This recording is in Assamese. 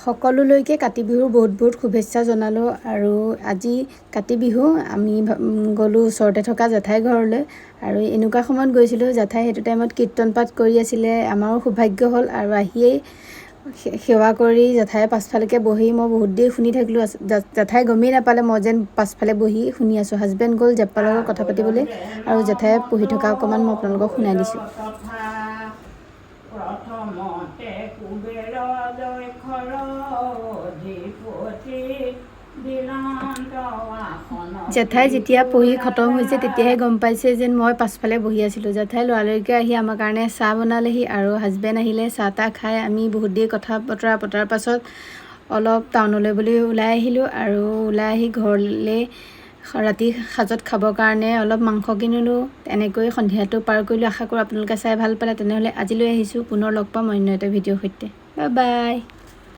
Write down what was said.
সকলোলৈকে কাতি বিহুৰ বহুত বহুত শুভেচ্ছা জনালোঁ। আৰু আজি কাতি বিহু আমি গ'লোঁ ওচৰতে থকা জেঠাই ঘৰলৈ। আৰু এনেকুৱা সময়ত গৈছিলোঁ, জেঠাই সেইটো টাইমত কীৰ্তন পাঠ কৰি আছিলে। আমাৰো সৌভাগ্য হ'ল আৰু আহিয়েই সেৱা কৰি জেঠাই পাছফালেকে বহি মই বহুত দেৰি শুনি থাকিলোঁ। জেঠাই গমেই নাপালে মই যেন পাছফালে বহি শুনি আছোঁ। হাজবেণ্ড গ'ল জেপ্পাৰ লগত কথা পাতিবলৈ আৰু জেঠাই পঢ়ি থকা অকণমান মই আপোনালোকক শুনাই দিছোঁ। প্ৰথমতে কুবেৰ দক্ষৰ অধিপতি দিনান্ত আসন। জেঠাই যেতিয়া পঢ়ি খতম হৈছে তেতিয়াহে গম পাইছে যেন মই পাছফালে বহি আছিলোঁ। জেঠাই লৰালৰিকৈ আহি আমাৰ কাৰণে চাহ বনালেহি আৰু হাজবেণ্ড আহিলে। চাহ তাহ খাই আমি বহুত দেৰি কথা বতৰা পতাৰ পাছত অলপ টাউনলৈ বুলি ওলাই আহিলোঁ। আৰু ওলাই আহি ঘৰলৈ ৰাতি সাজত খাবৰ কাৰণে অলপ মাংস কিনিলোঁ। এনেকৈ সন্ধিয়াটো পাৰ কৰিলোঁ। আশা কৰোঁ আপোনালোকে চাই ভাল পালে। তেনেহ'লে আজিলৈ আহিছোঁ, পুনৰ লগ পাম অন্য এটা ভিডিঅ'ৰ সৈতে। Bye bye.